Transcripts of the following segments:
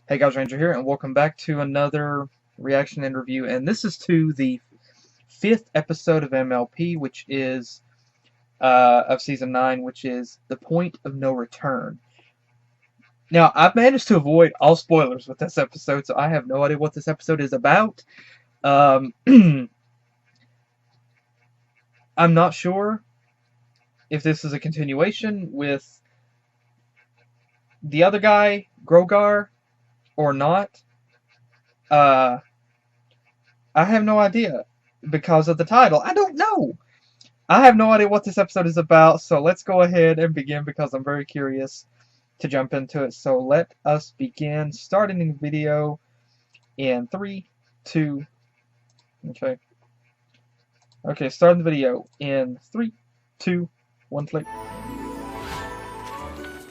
Hey guys, Ranger here, and welcome back to another reaction and review. And this is to the 5th episode of MLP, which is of season 9, which is The Point of No Return. Now, I've managed to avoid all spoilers with this episode, so I have no idea what this episode is about. I'm not sure if this is a continuation with the other guy, Grogar, or not. I have no idea because of the title. I don't know. I have no idea what this episode is about, so let's go ahead and begin because I'm very curious to jump into it. So let us begin, starting the video in 3, 2, okay, starting the video in 3, 2, 1, play.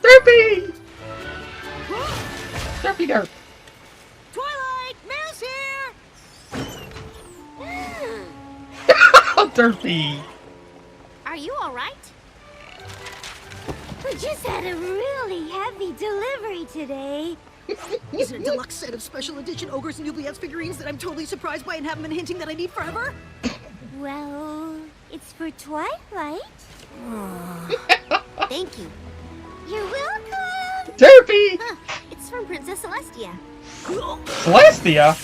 Derpy! Derpy derp! Twilight, Mouse here! Oh, Derpy! Are you alright? We just had a really heavy delivery today. Is it a deluxe set of special edition ogres and oubliettes figurines that I'm totally surprised by and haven't been hinting that I need forever? Well, it's for Twilight. Thank you. You're welcome. Derpy! Huh, it's from Princess Celestia. Celestia?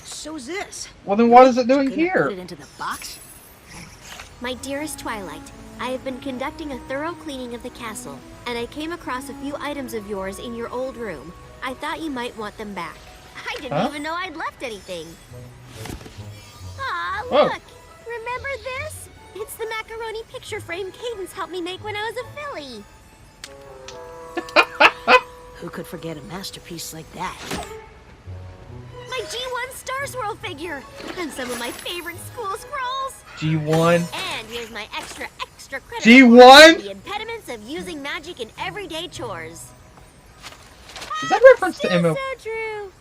So's this. Well, then what is it doing Couldn't I here? put it into the box? My dearest Twilight, I have been conducting a thorough cleaning of the castle, and I came across a few items of yours in your old room. I thought you might want them back. I didn't even know I'd left anything. Aw, Whoa. look! Remember this? It's the macaroni picture frame Cadence helped me make when I was a filly. Who could forget a masterpiece like that? My G1 Star Swirl figure, and some of my favorite school scrolls. G1? And here's my extra credit G1? for the impediments of using magic in everyday chores. Is that reference to MLP? So true.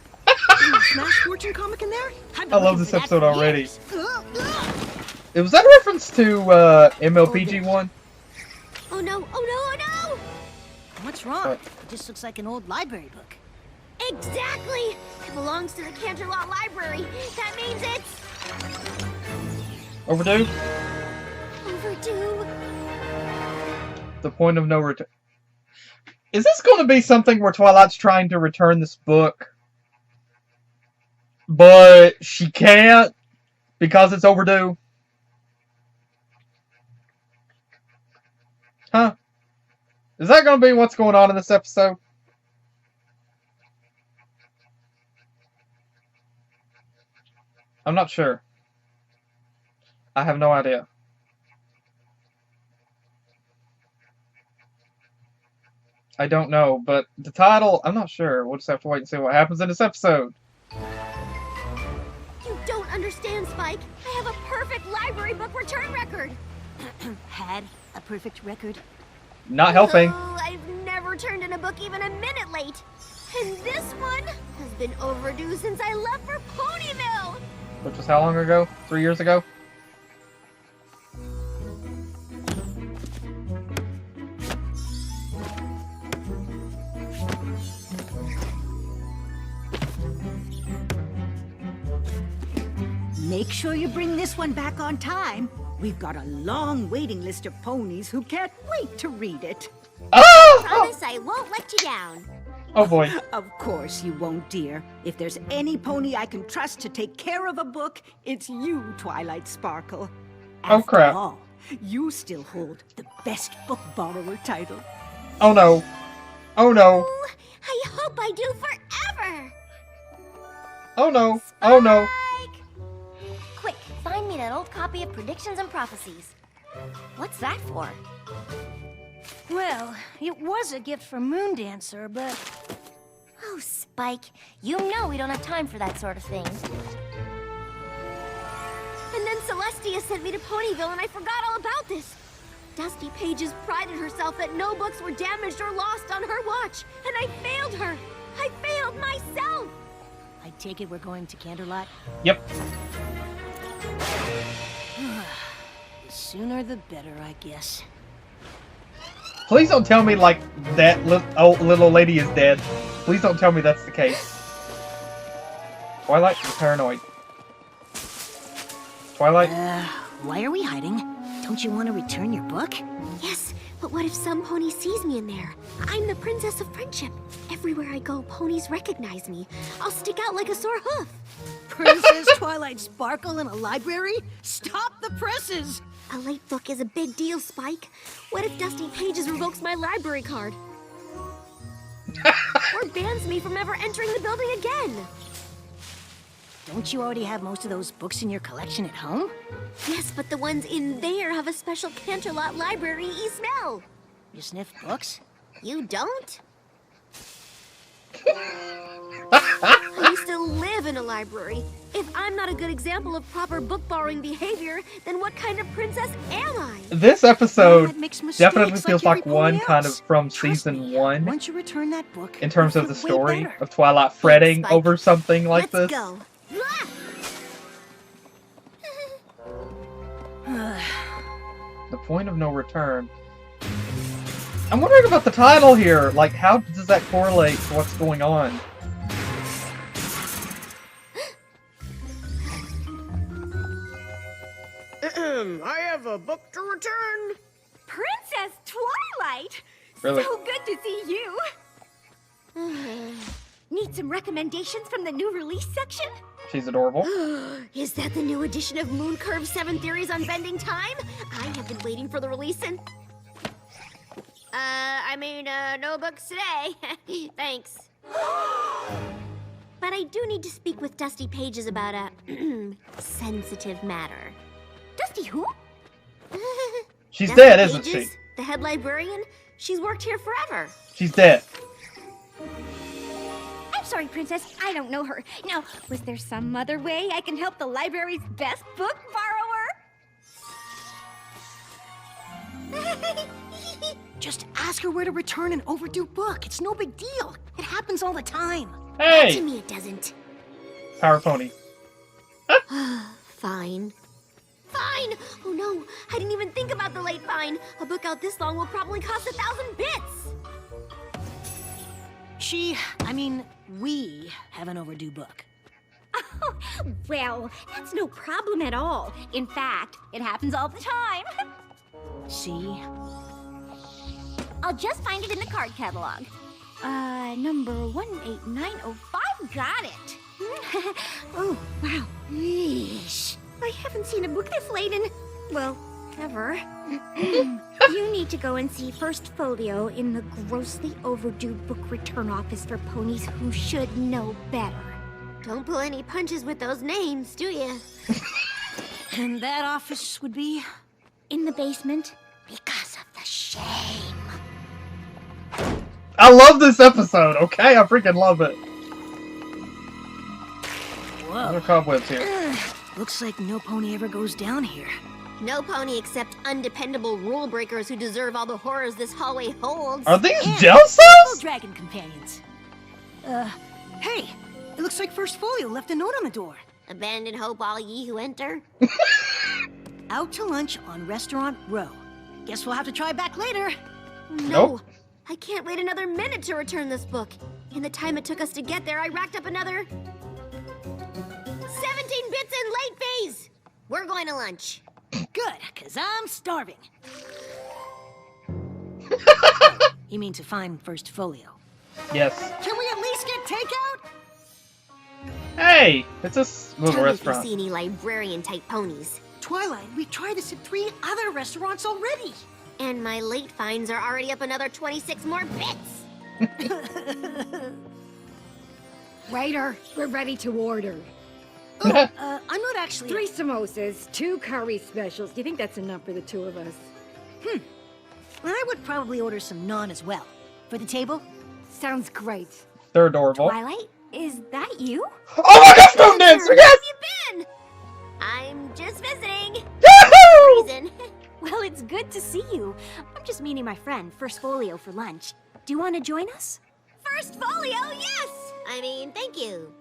Smash Fortune comic in there? I've been I love looking this for that episode for already. years. Was that a reference to MLP G1? Oh no, oh no, oh no! What's wrong? It just looks like an old library book. Exactly! It belongs to the Canterlot Library. That means it's Overdue? overdue. The Point of No Return. Is this going to be something where Twilight's trying to return this book, but she can't because it's overdue? Huh? Is that going to be what's going on in this episode? I'm not sure. I have no idea. I don't know, but the title, I'm not sure. We'll just have to wait and see what happens in this episode. You don't understand, Spike. I have a perfect library book return record. Had a perfect record. Not helping. Oh, I've never turned in a book even a minute late. And this one has been overdue since I left for Ponyville. Which was how long ago? 3 years ago? Make sure you bring this one back on time. We've got a long waiting list of ponies who can't wait to read it. Oh! Promise I won't let you down. Oh boy. Of course you won't, dear. If there's any pony I can trust to take care of a book, it's you, Twilight Sparkle. Oh, crap. After all, you still hold the best book borrower title. Oh no. Oh no. Oh, I hope I do forever. Oh no. Oh no. Spike! Quick, find me that old copy of Predictions and Prophecies. What's that for? Well, it was a gift from Moondancer, but... Oh, Spike, you know we don't have time for that sort of thing. And then Celestia sent me to Ponyville and I forgot all about this. Dusty Pages prided herself that no books were damaged or lost on her watch, and I failed her. I failed myself. I take it we're going to Canterlot? Yep. The sooner the better, I guess. Please don't tell me, like, that little lady is dead. Please don't tell me that's the case. Twilight, you're paranoid. Twilight? Why are we hiding? Don't you want to return your book? Yes, but what if some pony sees me in there? I'm the princess of friendship. Everywhere I go, ponies recognize me. I'll stick out like a sore hoof. Princess Twilight Sparkle in a library? Stop the presses! A late book is a big deal, Spike. What if Dusty Pages revokes my library card? Or bans me from ever entering the building again? Don't you already have most of those books in your collection at home? Yes, but the ones in there have a special Canterlot library-y smell. You sniff books? You don't? I used to live in a library. If I'm not a good example of proper book-borrowing behavior, then what kind of princess am I? This episode That makes mistakes definitely feels like like one every kind of else. from Trust season me, 1 Once you return that book, in terms you'll of the feel way story better. of Twilight fretting Spike. over something like Let's this. go. The point of no return. I'm wondering about the title here. Like, how does that correlate to what's going on? I have a book to return. Princess Twilight! Really? So good to see you! Need some recommendations from the new release section? She's adorable. Is that the new edition of Moon Curve's 7 Theories on Bending Time? I have been waiting for the release and... no books today. Thanks. But I do need to speak with Dusty Pages about a sensitive matter. Dusty who? She's Dusty dead, isn't she? Pages, the head librarian? She's worked here forever. She's dead. I'm sorry, Princess, I don't know her. Now, was there some other way I can help the library's best book borrower? Just ask her where to return an overdue book. It's no big deal. It happens all the time. To Hey! me, it doesn't. Power Pony. Fine. Fine! Oh no, I didn't even think about the late fine. A book out this long will probably cost 1,000 bits. We have an overdue book. Oh, well, that's no problem at all. In fact, it happens all the time. See? I'll just find it in the card catalog. Number 18905, got it. Oh, wow. Yeesh. I haven't seen a book this late in, well, ever. You need to go and see First Folio in the grossly overdue book return office for ponies who should know better. Don't pull any punches with those names, do you? And that office would be? In the basement, because of the shame. I love this episode, okay? I freaking love it. Whoa. There are cobwebs here. Looks like no pony ever goes down here. No pony except undependable rule breakers who deserve all the horrors this hallway holds. Are these And gel full cells? dragon companions. Hey, it looks like First Folio left a note on the door. Abandon hope, all ye who enter. Out to lunch on Restaurant Row. Guess we'll have to try back later. No, Nope. I can't wait another minute to return this book. In the time it took us to get there, I racked up another 17 bits in late fees. We're going to lunch. Good, because I'm starving. You mean to find First Folio? Yes. Can we at least get takeout? Hey! It's a little Tell me if restaurant. you see any librarian-type ponies. Twilight, we've tried this at 3 other restaurants already. And my late fines are already up another 26 more bits. Waiter, we're ready to order. I'm not actually... 3 samosas, 2 curry specials. Do you think that's enough for the 2 of us? I would probably order some naan as well. For the table? Sounds great. They're adorable. Twilight, is that you? Oh my gosh, Spoon Dancer, Where yes! have you been? I'm just visiting. Yahoo! Reason. Well, it's good to see you. I'm just meeting my friend, First Folio, for lunch. Do you want to join us? First Folio, yes! Thank you.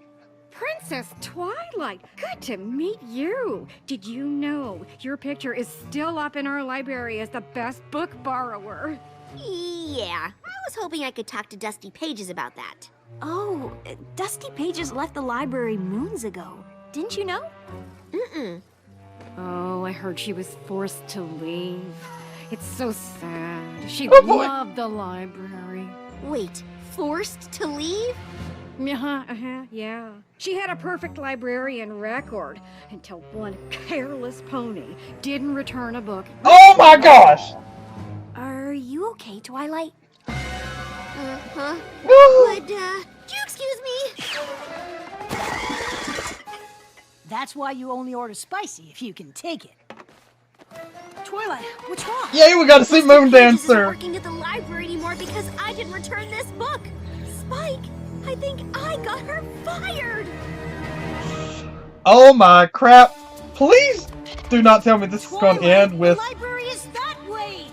Princess Twilight, good to meet you. Did you know your picture is still up in our library as the best book borrower? Yeah, I was hoping I could talk to Dusty Pages about that. Oh, Dusty Pages left the library moons ago. Didn't you know? Mm-mm. Oh, I heard she was forced to leave. It's so sad. She Oh, boy. loved the library. Wait, forced to leave? Yeah. She had a perfect librarian record until one careless pony didn't return a book. Oh my gosh! Are you okay, Twilight? Uh-huh. Woo! Would, you excuse me? That's why you only order spicy if you can take it. Twilight, what's wrong? Yay, we got to see Dusty Moon Pages isn't Dancer! working at the library anymore because I didn't return this book. Spike, I think I got her fired. Oh my crap! Please do not tell me this is going to Twilight, end with... the library is that way.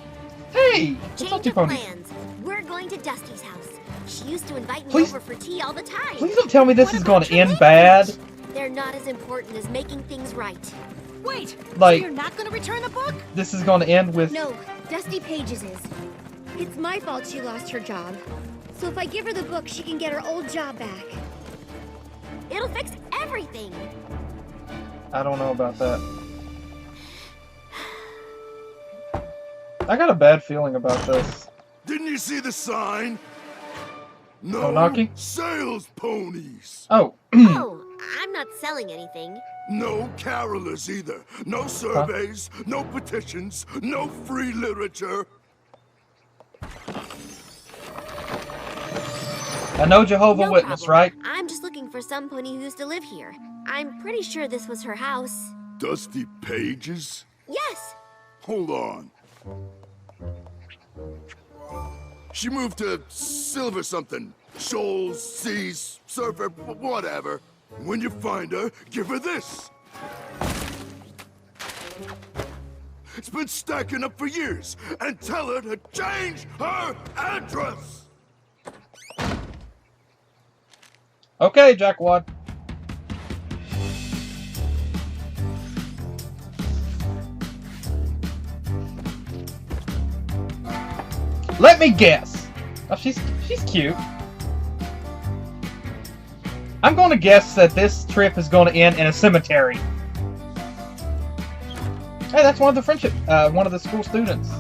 Hey! It's not Change two of ponies. plans. We're going to Dusty's house. She used to invite me Please- over for tea all the time. Please don't tell me this What is about going to your end bad. They're not as important as making things right. Wait, Like- so you're not gonna return the book? This is going to end with... No, Dusty Pages is. It's my fault she lost her job. So if I give her the book, she can get her old job back. It'll fix everything. I don't know about that. I got a bad feeling about this. Didn't you see the sign? No No knocking? sales ponies. Oh. Oh, I'm not selling anything. No carolers either. No surveys, no petitions, no free literature. I know Jehovah No Witness, problem. right? I'm just looking for some pony who used to live here. I'm pretty sure this was her house. Dusty Pages? Yes. Hold on. She moved to Silver something. Shoals, Seas, Surfer, whatever. When you find her, give her this. It's been stacking up for years. And tell her to change her address. Okay, Jackwad. Let me guess. Oh, she's cute. I'm going to guess that this trip is going to end in a cemetery. Hey, that's one of the one of the school students.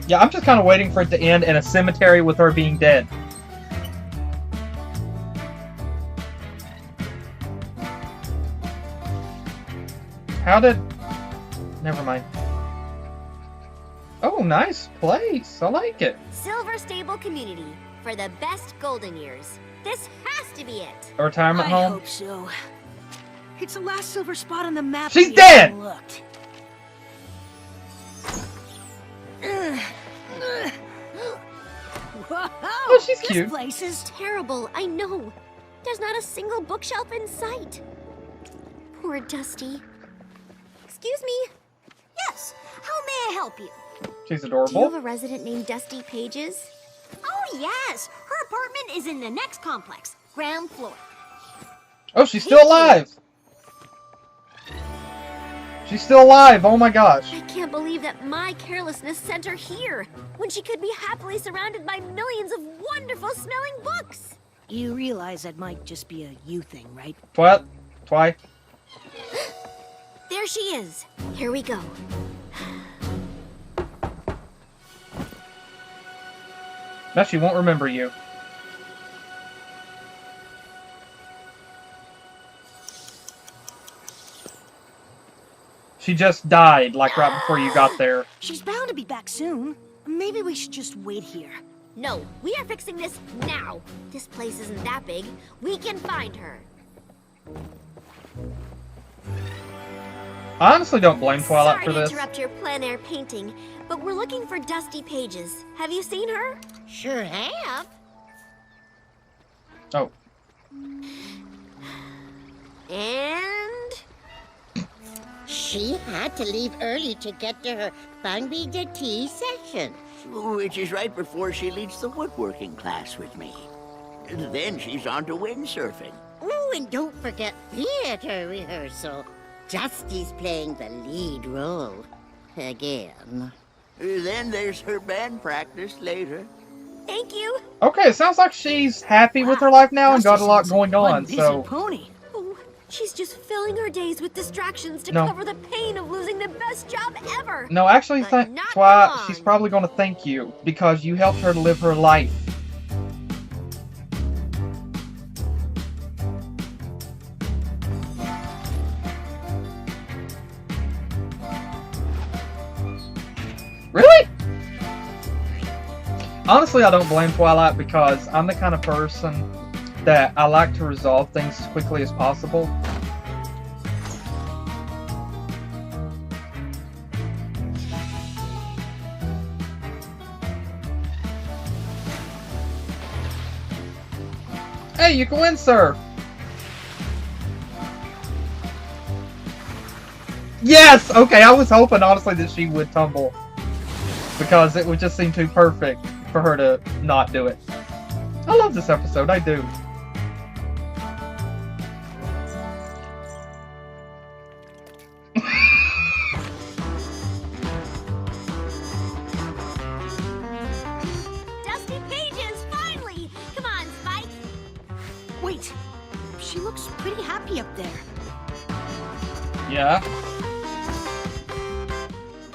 Yeah, I'm just kind of waiting for it to end in a cemetery with her being dead. How did... Never mind. Oh, nice place. I like it. Silver Stable Community for the best golden years. This has to be it. A retirement I home. hope so. It's the last silver spot on the map. She's we dead! haven't looked. Whoa! Oh, she's this cute. place is Terrible, I know. There's not a single bookshelf in sight. Poor Dusty. Excuse me. Yes. How may I help you? She's Do you have adorable. a resident named Dusty Pages? Oh, yes. Her apartment is in the next complex, ground floor. Oh, she's still alive. She's still alive. Oh my gosh. I can't believe that my carelessness sent her here, when she could be happily surrounded by millions of wonderful smelling books. You realize that might just be a you thing, right? What? Twi? There she is. Here we go. Now she won't remember you. She just died, like right before you got there. She's bound to be back soon. Maybe we should just wait here. No, we are fixing this now. This place isn't that big. We can find her. I honestly don't blame Twilight Sorry for to this. interrupt your plein air painting, but we're looking for Dusty Pages. Have you seen her? Sure have. Oh. And... She had to leave early to get to her Bangby de Tea session. Which is right before she leads the woodworking class with me. Then she's on to windsurfing. Oh, and don't forget theater rehearsal. Dusty's playing the lead role. Again. Then there's her band practice later. Thank you. Okay, it sounds like she's happy with her life now and got a lot going on, so... pony. Oh, she's just filling her days with distractions to No. cover the pain of losing the best job ever. No, actually, But not for Twi, long. she's probably going to thank you because you helped her to live her life. Really? Honestly, I don't blame Twilight because I'm the kind of person that I like to resolve things as quickly as possible. Hey, you can win, sir! Yes! Okay, I was hoping, honestly, that she would tumble. Because it would just seem too perfect for her to not do it. I love this episode, I do. Dusty Pages, finally! Come on, Spike. Wait, she looks pretty happy up there. Yeah?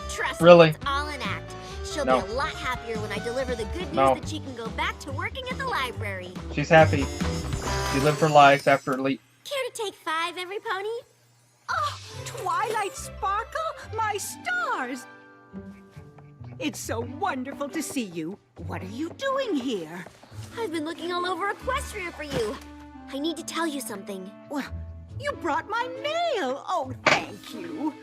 Trust Really? me, it's all an act. She'll No. be a lot happier when I deliver the good news No. that she can go back to working at the library. She's happy. She lived her life after Care to take 5, every pony? Oh, Twilight Sparkle, my stars! It's so wonderful to see you. What are you doing here? I've been looking all over Equestria for you. I need to tell you something. Well, you brought my mail. Oh, thank you.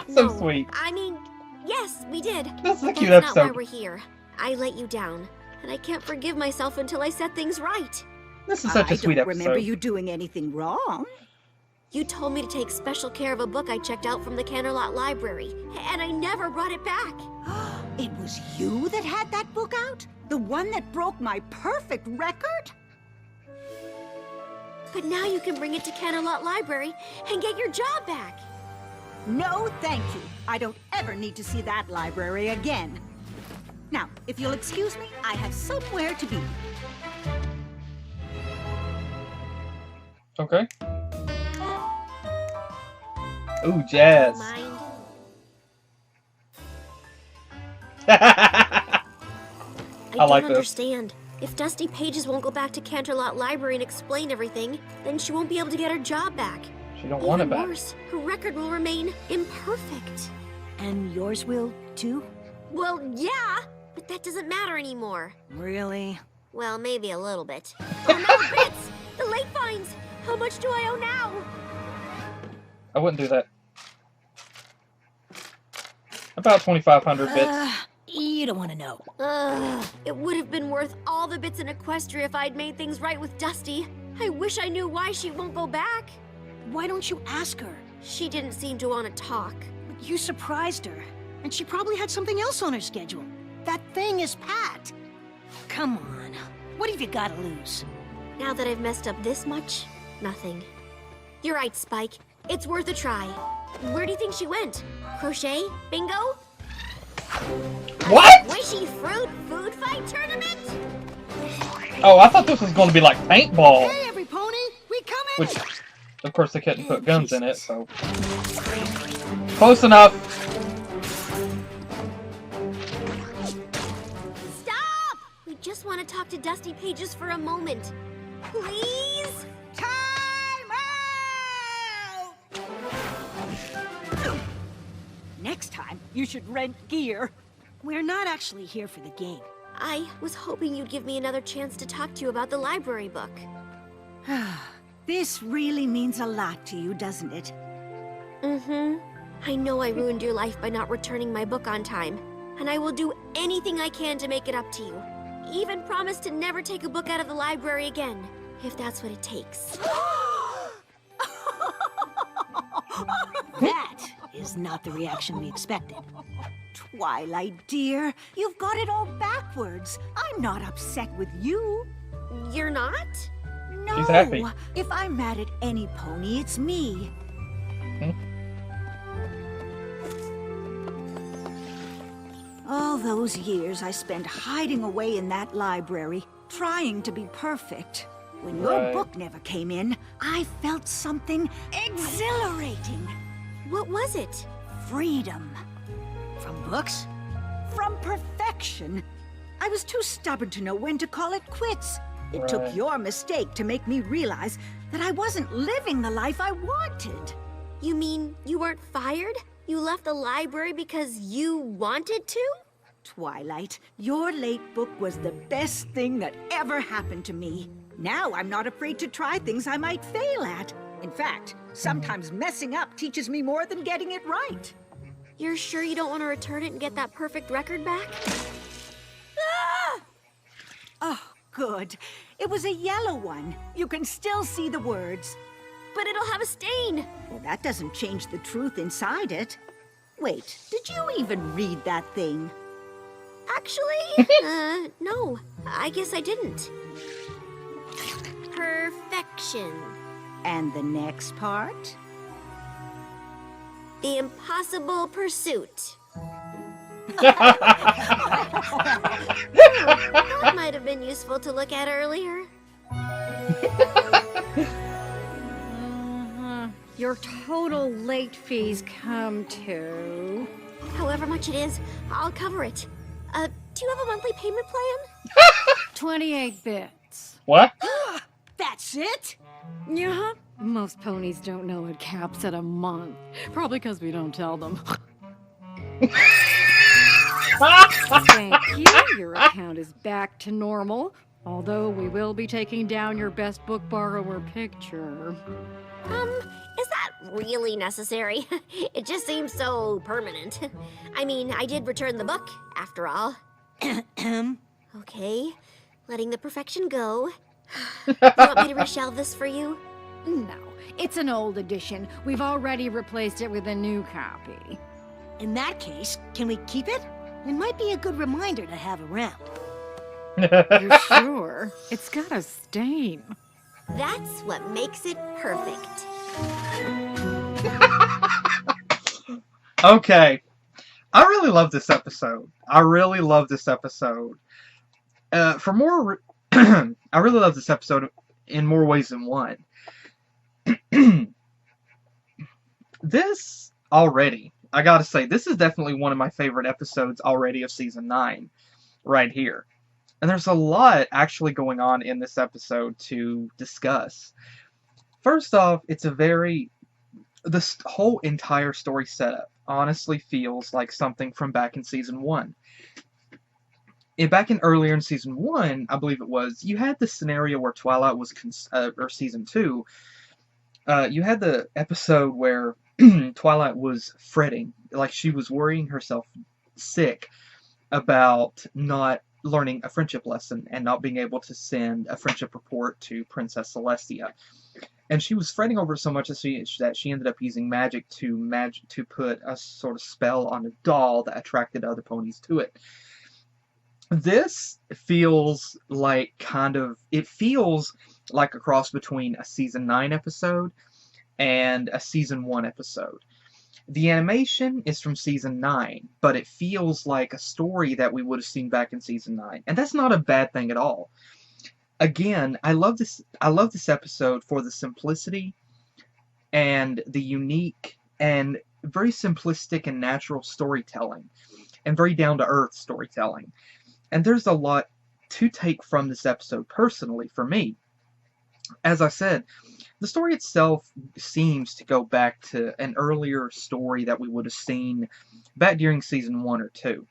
So No, sweet. I mean, yes, we did. This is a But cute that's not why episode. we're here. I let you down, and I can't forgive myself until I set things right. This is such a sweet I don't remember episode. you doing anything wrong. You told me to take special care of a book I checked out from the Canterlot Library, and I never brought it back. It was you that had that book out? The one that broke my perfect record? But now you can bring it to Canterlot Library and get your job back. No, thank you. I don't ever need to see that library again. Now, if you'll excuse me, I have somewhere to be. Okay. Ooh, jazz. Mind. I I like don't this. understand. If Dusty Pages won't go back to Canterlot Library and explain everything, then she won't be able to get her job back. She don't want it Even back. worse, her record will remain imperfect. And yours will, too? Well, yeah, but that doesn't matter anymore. Really? Well, maybe a little bit. Oh no, Bits! The late fines! How much do I owe now? I wouldn't do that. About 2,500 bits. You don't want to know. Ugh, it would have been worth all the bits in Equestria if I'd made things right with Dusty. I wish I knew why she won't go back. Why don't you ask her? She didn't seem to want to talk. You surprised her, and she probably had something else on her schedule. That thing is packed. Come on, what have you got to lose? Now that I've messed up this much, nothing. You're right, Spike. It's worth a try. Where do you think she went? Crochet? Bingo? What? Squishy fruit food fight tournament? Oh, I thought this was going to be like paintball. Hey, every pony, we come in. Which, of course, they couldn't put guns in it, so. Close enough. Stop! We just want to talk to Dusty Pages for a moment. Please? Time out! Next time, you should rent gear. We're not actually here for the game. I was hoping you'd give me another chance to talk to you about the library book. This really means a lot to you, doesn't it? Mm-hmm. I know I ruined your life by not returning my book on time, and I will do anything I can to make it up to you. Even promise to never take a book out of the library again, if that's what it takes. That is not the reaction we expected. Twilight, dear, you've got it all backwards. I'm not upset with you. You're not? No. She's happy. If I'm mad at any pony, it's me. All those years I spent hiding away in that library, trying to be perfect. When your book never came in, I felt something exhilarating. What was it? Freedom. From books? From perfection. I was too stubborn to know when to call it quits. It took your mistake to make me realize that I wasn't living the life I wanted. You mean you weren't fired? You left the library because you wanted to? Twilight, your late book was the best thing that ever happened to me. Now I'm not afraid to try things I might fail at. In fact, sometimes messing up teaches me more than getting it right. You're sure you don't want to return it and get that perfect record back? Ah! Oh, good. It was a yellow one. You can still see the words. But it'll have a stain. Well, that doesn't change the truth inside it. Wait, did you even read that thing? Actually, no. I guess I didn't. Perfection. And the next part? The impossible pursuit. That might have been useful to look at earlier. Your total late fees come to... However much it is, I'll cover it. Do you have a monthly payment plan? 28 bits. What? That's it? Yeah, most ponies don't know it caps at a month. Probably because we don't tell them. Thank you. Your account is back to normal. Although we will be taking down your best book borrower picture. Is that really necessary? It just seems so permanent. I mean, I did return the book, after all. Okay, letting the perfection go. You want me to reshelve this for you? No, it's an old edition. We've already replaced it with a new copy. In that case, can we keep it? It might be a good reminder to have around. You're sure? It's got a stain. That's what makes it perfect. Okay. I really love this episode. I really love this episode. For more... I really love this episode in more ways than one. This, already, I gotta say, this is definitely one of my favorite episodes already of Season 9. Right here. And there's a lot actually going on in this episode to discuss. First off, it's a very... This whole entire story setup honestly feels like something from back in Season 1. Back in earlier in Season 1, I believe it was, you had the scenario where Twilight was... or Season 2, you had the episode where Twilight was fretting. Like, she was worrying herself sick about not learning a friendship lesson and not being able to send a friendship report to Princess Celestia. And she was fretting over it so much that she ended up using magic to put a sort of spell on a doll that attracted other ponies to it. This feels like it feels like a cross between a Season 9 episode and a Season 1 episode. The animation is from Season 9, but it feels like a story that we would have seen back in Season 9. And that's not a bad thing at all. Again, I love this episode for the simplicity and the unique and very simplistic and natural storytelling. And very down-to-earth storytelling. And there's a lot to take from this episode personally for me. As I said, the story itself seems to go back to an earlier story that we would have seen back during Season 1 or 2.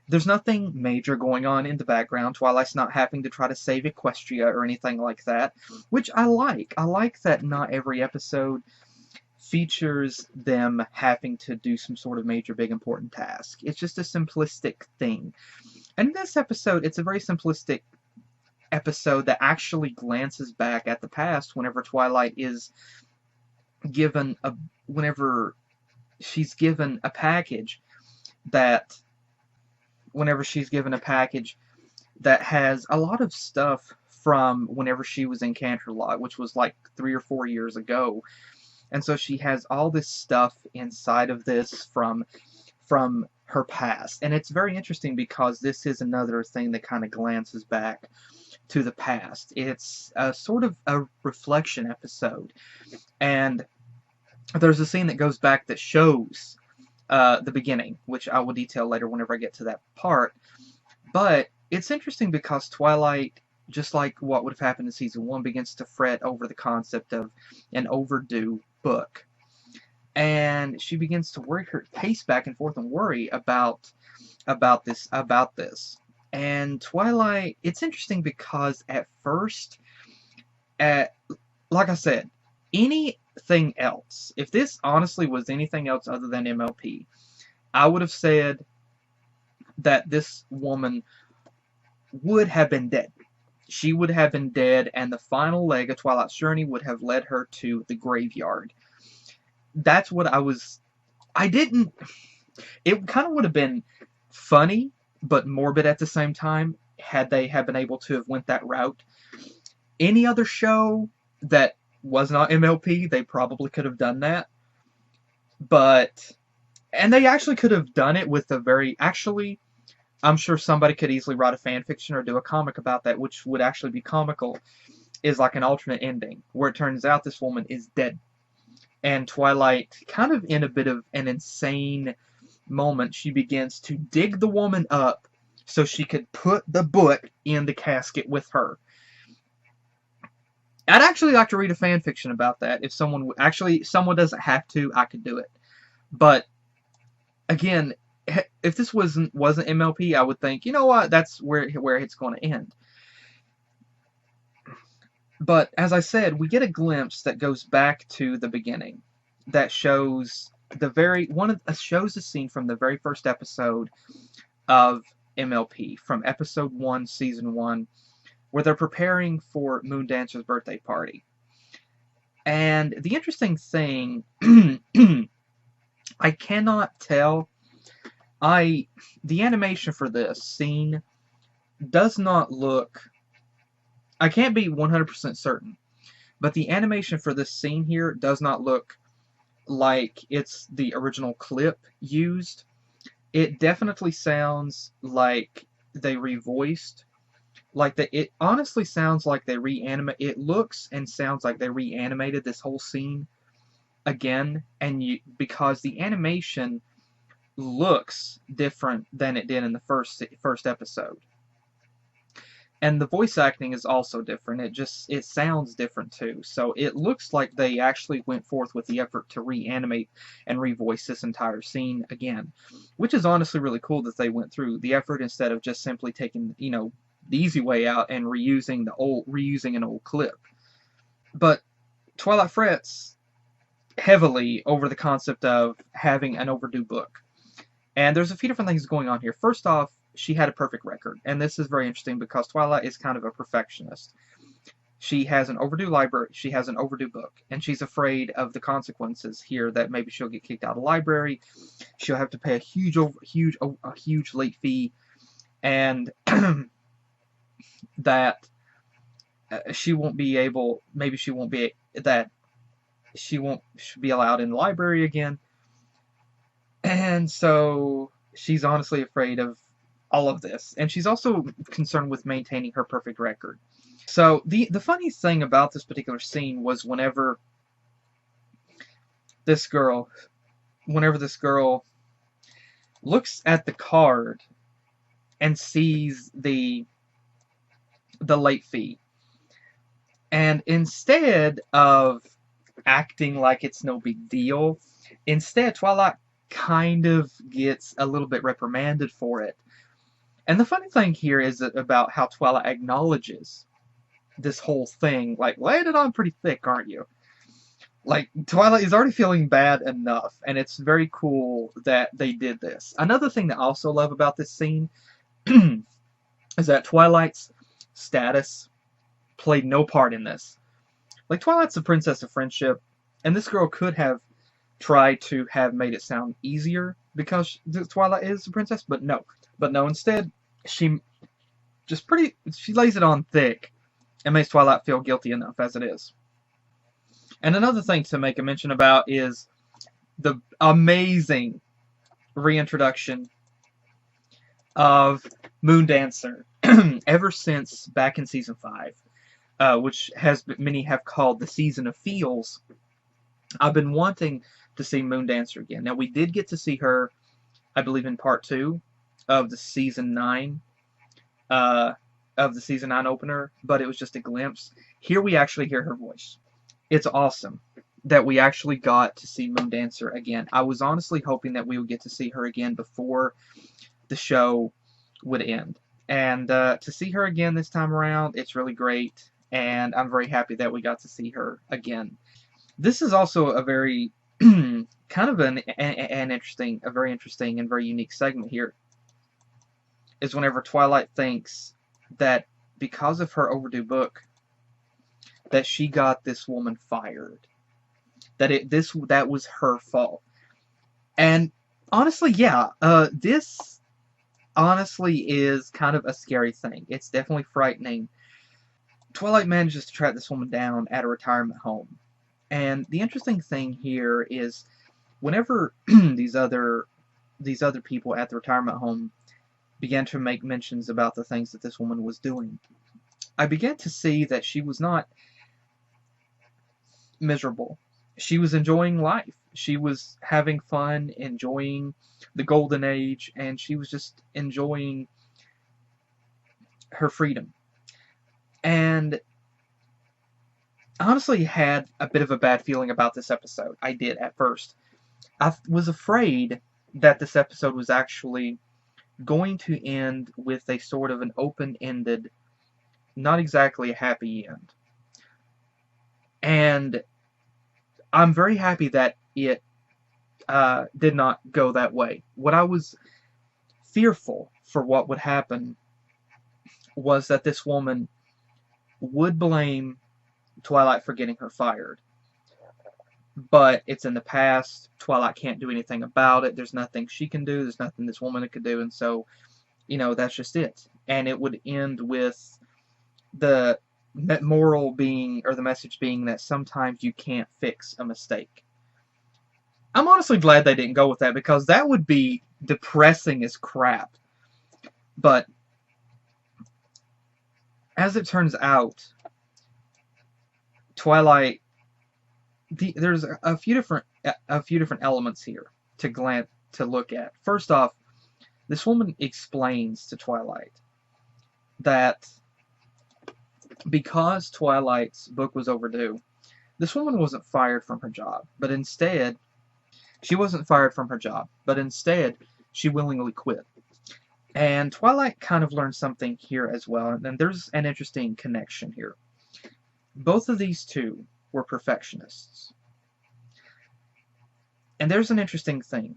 There's nothing major going on in the background. Twilight's not having to try to save Equestria or anything like that, which I like. I like that not every episode features them having to do some sort of major, big, important task. It's just a simplistic thing. And in this episode, it's a very simplistic episode that actually glances back at the past whenever Twilight is given whenever she's given a package that has a lot of stuff from whenever she was in Canterlot, which was like 3 or 4 years ago. And so she has all this stuff inside of this from her past. And it's very interesting because this is another thing that kind of glances back to the past. It's a sort of a reflection episode. And there's a scene that goes back that shows the beginning, which I will detail later whenever I get to that part. But it's interesting because Twilight, just like what would have happened in Season 1, begins to fret over the concept of an overdue book. And she begins to pace back and forth and worry about this. And Twilight, it's interesting because at first, like I said, anything else, if this honestly was anything else other than MLP, I would have said that this woman would have been dead. She would have been dead, and the final leg of Twilight's journey would have led her to the graveyard. That's what it kind of would have been funny, but morbid at the same time, had they been able to have went that route. Any other show that was not MLP, they probably could have done that. And they actually could have done it with actually, I'm sure somebody could easily write a fan fiction or do a comic about that, which would actually be comical, is like an alternate ending, where it turns out this woman is dead. And Twilight, kind of in a bit of an insane moment, she begins to dig the woman up so she could put the book in the casket with her. I'd actually like to read a fan fiction about that. If someone doesn't have to, I could do it. But again, if this wasn't MLP, I would think, you know what, that's where it's going to end. But as I said, we get a glimpse that goes back to the beginning, that shows shows a scene from the very first episode of MLP, from episode 1, season 1, where they're preparing for Moondancer's birthday party. And the interesting thing, I cannot tell. The animation for this scene does not look. I can't be 100% certain, but the animation for this scene here does not look like it's the original clip used. It definitely sounds like they revoiced. It honestly sounds like they reanimate. It looks and sounds like they reanimated this whole scene again, because the animation looks different than it did in the first episode. And the voice acting is also different. It sounds different too. So it looks like they actually went forth with the effort to reanimate and revoice this entire scene again, which is honestly really cool that they went through the effort instead of just simply taking, the easy way out and reusing an old clip. But Twilight frets heavily over the concept of having an overdue book. And there's a few different things going on here. First off, she had a perfect record. And this is very interesting because Twilight is kind of a perfectionist. She has an overdue library, she has an overdue book, and she's afraid of the consequences here, that maybe she'll get kicked out of the library, she'll have to pay a huge late fee, and that she won't be allowed in the library again. And so she's honestly afraid of all of this. And she's also concerned with maintaining her perfect record. So the funny thing about this particular scene was whenever this girl looks at the card and sees the late fee, and instead of acting like it's no big deal, instead Twilight kind of gets a little bit reprimanded for it. And the funny thing here is about how Twilight acknowledges this whole thing, like, laying it on pretty thick, aren't you? Like, Twilight is already feeling bad enough, and it's very cool that they did this. Another thing that I also love about this scene is that Twilight's status played no part in this. Like, Twilight's the princess of friendship, and this girl could have tried to have made it sound easier because Twilight is a princess, but no. Instead, she lays it on thick and makes Twilight feel guilty enough as it is. And another thing to make a mention about is the amazing reintroduction of Moondancer ever since back in season 5, which many have called the season of feels. I've been wanting to see Moondancer again. Now, we did get to see her, I believe, in part 2 of the season 9 opener, but it was just a glimpse. Here we actually hear her voice. It's awesome that we actually got to see Moondancer again. I was honestly hoping that we would get to see her again before the show would end. And to see her again this time around, it's really great, and I'm very happy that we got to see her again. This is also a very kind of a very interesting and very unique segment here. Is whenever Twilight thinks that because of her overdue book, that she got this woman fired. That was her fault. And honestly, yeah, this honestly is kind of a scary thing. It's definitely frightening. Twilight manages to track this woman down at a retirement home. And the interesting thing here is whenever these other people at the retirement home began to make mentions about the things that this woman was doing, I began to see that she was not miserable. She was enjoying life. She was having fun, enjoying the golden age, and she was just enjoying her freedom. And I honestly had a bit of a bad feeling about this episode. I did at first. I was afraid that this episode was actually going to end with a sort of an open-ended, not exactly a happy end. And I'm very happy that it did not go that way. What I was fearful for what would happen was that this woman would blame Twilight for getting her fired. But it's in the past. Twilight can't do anything about it. There's nothing she can do. There's nothing this woman could do. And so, that's just it. And it would end with the moral being, or the message being, that sometimes you can't fix a mistake. I'm honestly glad they didn't go with that, because that would be depressing as crap. But as it turns out, Twilight, there's a few different elements here to look at. First off, this woman explains to Twilight that because Twilight's book was overdue, this woman wasn't fired from her job, but instead, she willingly quit. And Twilight kind of learned something here as well, and there's an interesting connection here. Both of these two were perfectionists. And there's an interesting thing.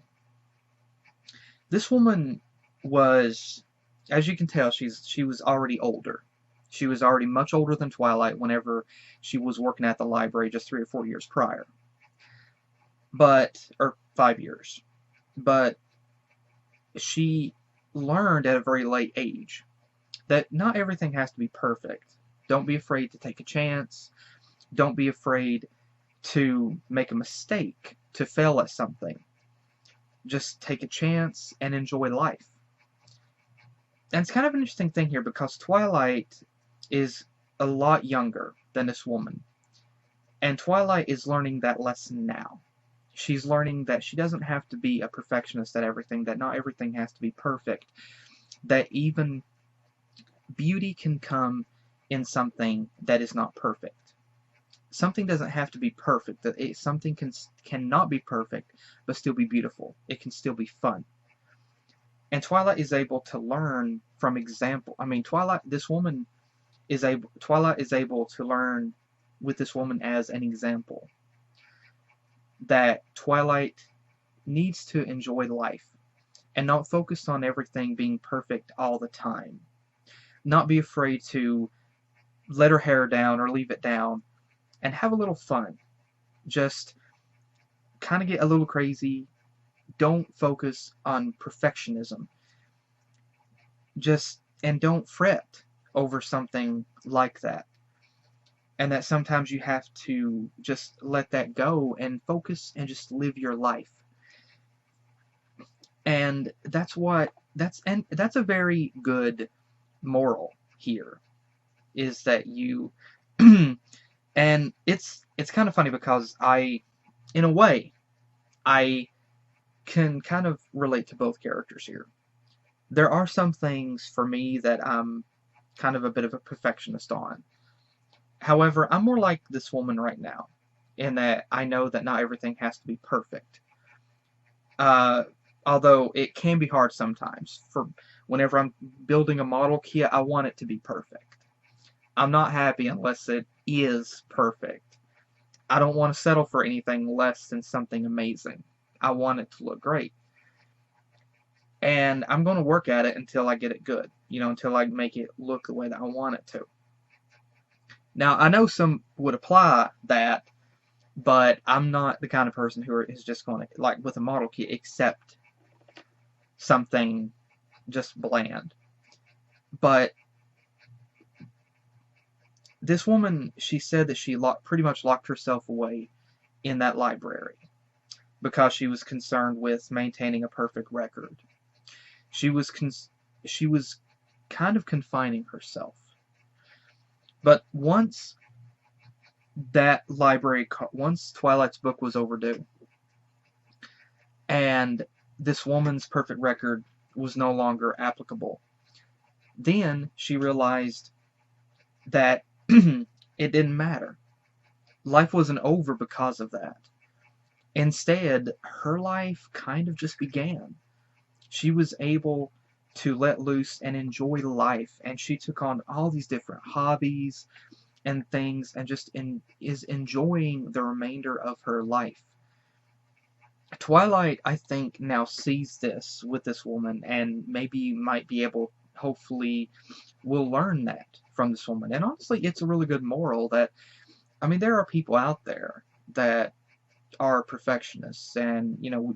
This woman was, as you can tell, she was already older. She was already much older than Twilight whenever she was working at the library just 3 or 4 years prior. Or 5 years. But she learned at a very late age that not everything has to be perfect. Don't be afraid to take a chance. Don't be afraid to make a mistake, to fail at something. Just take a chance and enjoy life. And it's kind of an interesting thing here, because Twilight is a lot younger than this woman. And Twilight is learning that lesson now. She's learning that she doesn't have to be a perfectionist at everything, that not everything has to be perfect, that even beauty can come in something that is not perfect. Something doesn't have to be perfect. Something cannot be perfect, but still be beautiful. It can still be fun. And Twilight is able to learn from example. Twilight is able to learn with this woman as an example. That Twilight needs to enjoy life and not focus on everything being perfect all the time. Not be afraid to let her hair down or leave it down and have a little fun. Just kind of get a little crazy. Don't focus on perfectionism. And don't fret over something like that. And that sometimes you have to just let that go and focus and just live your life. And that's what that's a very good moral here, is that you and it's kind of funny because in a way, I can kind of relate to both characters here. There are some things for me that I'm kind of a bit of a perfectionist on. However, I'm more like this woman right now, in that I know that not everything has to be perfect. Uh, Although it can be hard sometimes. For whenever I'm building a model kit, I want it to be perfect. I'm not happy unless it is perfect. I don't want to settle for anything less than something amazing. I want it to look great. And I'm going to work at it until I get it good. Until I make it look the way that I want it to. Now, I know some would apply that, but I'm not the kind of person who is just going to, like with a model kit, accept something just bland. But this woman, she said that she pretty much locked herself away in that library because she was concerned with maintaining a perfect record. She was kind of confining herself. But once Twilight's book was overdue, and this woman's perfect record was no longer applicable, then she realized that it didn't matter. Life wasn't over because of that. Instead, her life kind of just began. She was able to let loose and enjoy life, and she took on all these different hobbies and things, and just is enjoying the remainder of her life. Twilight, I think, now sees this with this woman, and maybe might be able, hopefully, will learn that from this woman. And honestly, it's a really good moral that, I mean, there are people out there that are perfectionists, and you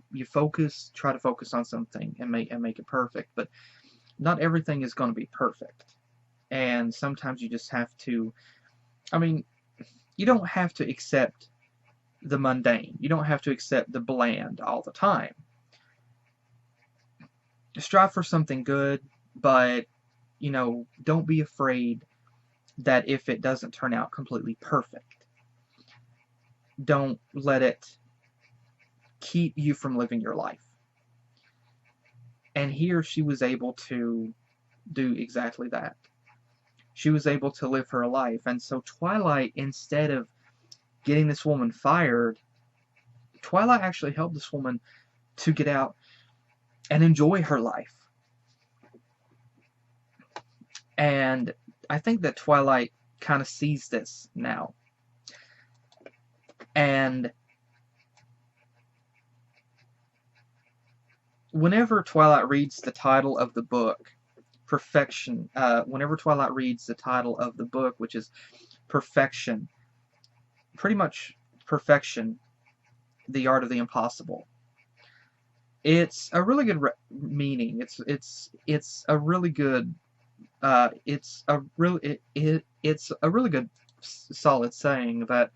try to focus on something and make it perfect, but not everything is going to be perfect. And sometimes you just have to, I mean, you don't have to accept the mundane. You don't have to accept the bland all the time. Strive for something good, but don't be afraid that if it doesn't turn out completely perfect, don't let it keep you from living your life. And here she was able to do exactly that. She was able to live her life. And so Twilight, instead of getting this woman fired, Twilight actually helped this woman to get out and enjoy her life. And I think that Twilight kind of sees this now. And whenever Twilight reads the title of the book, whenever Twilight reads the title of the book, which is Perfection, pretty much Perfection, the Art of the Impossible, it's a really good meaning. It's a really good it's a really good solid saying that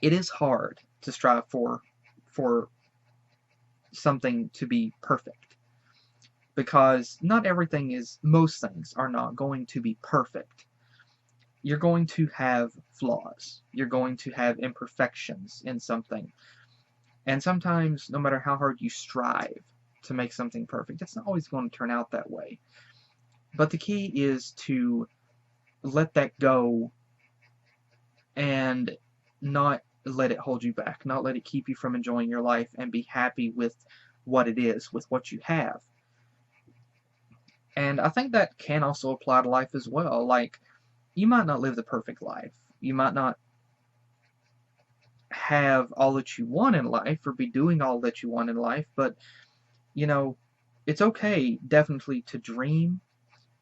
it is hard to strive for something to be perfect, because most things are not going to be perfect. You're going to have flaws. You're going to have imperfections in something. And sometimes, no matter how hard you strive to make something perfect, it's not always going to turn out that way. But the key is to let that go and not let it hold you back, not let it keep you from enjoying your life, and be happy with what it is, with what you have. And I think that can also apply to life as well. Like, you might not live the perfect life. You might not have all that you want in life or be doing all that you want in life, but it's okay definitely to dream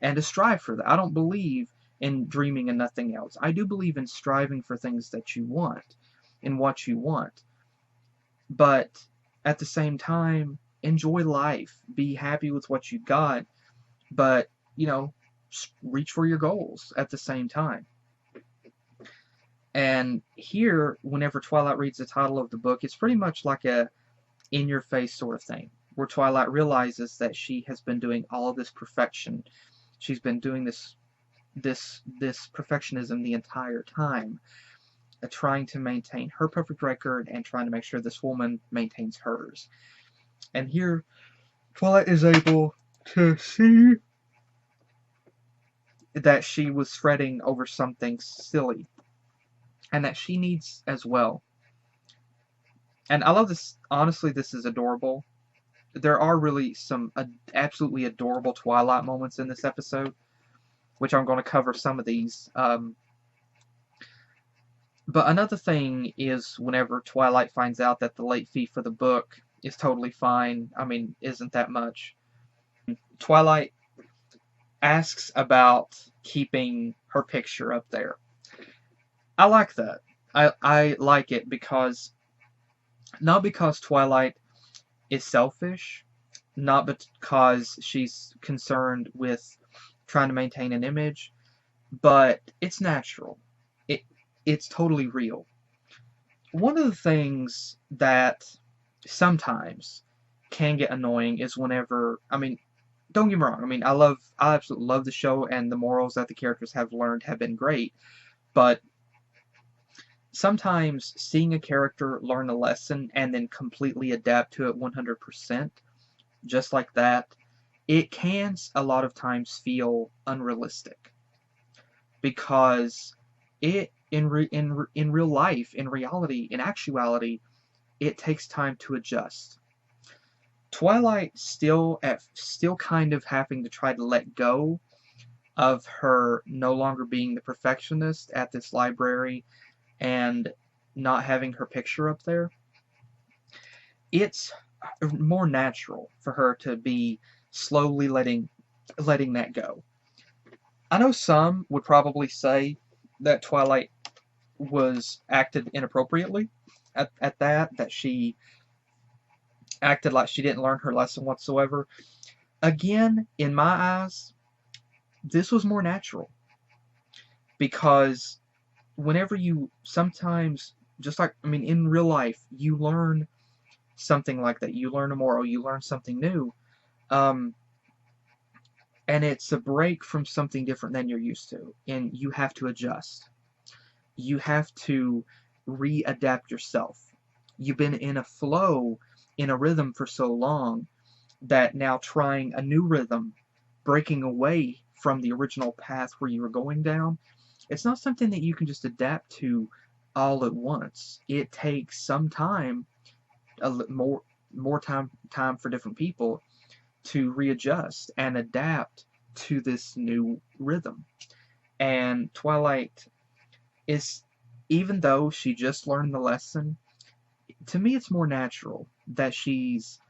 and to strive for that. I don't believe in dreaming and nothing else. I do believe in striving for things that you want and what you want. But at the same time, enjoy life. Be happy with what you got, but reach for your goals at the same time. And here, whenever Twilight reads the title of the book, it's pretty much like a in-your-face sort of thing. where Twilight realizes that she has been doing all of this perfection. She's been doing this perfectionism the entire time, trying to maintain her perfect record and trying to make sure this woman maintains hers. And here, Twilight is able to see that she was fretting over something silly, and that she needs as well. And I love this. Honestly, this is adorable. There are really some absolutely adorable Twilight moments in this episode, which I'm going to cover some of these. But another thing is whenever Twilight finds out that the late fee for the book is totally fine. I mean, isn't that much? Twilight asks about keeping her picture up there. I like that. I like it because, not because Twilight is selfish, not because she's concerned with trying to maintain an image, but it's natural. It's totally real. One of the things that sometimes can get annoying is whenever, I mean, don't get me wrong, I mean, I absolutely love the show, and the morals that the characters have learned have been great, but sometimes seeing a character learn a lesson and then completely adapt to it 100%, just like that, it can a lot of times feel unrealistic, because it in real life, in reality, in actuality, it takes time to adjust. Twilight still kind of having to try to let go of her no longer being the perfectionist at this library and not having her picture up there. It's more natural for her to be slowly letting that go. I know some would probably say that Twilight was acted inappropriately at that she acted like she didn't learn her lesson whatsoever. Again, in my eyes, this was more natural, because whenever you sometimes, just like, I mean, in real life, you learn something like that. You learn a moral, you learn something new, and it's a break from something different than you're used to, and you have to adjust. You have to readapt yourself. You've been in a flow, in a rhythm for so long, that now trying a new rhythm, breaking away from the original path where you were going down, it's not something that you can just adapt to all at once. It takes some time, more time for different people to readjust and adapt to this new rhythm. And Twilight is, even though she just learned the lesson, to me it's more natural that she's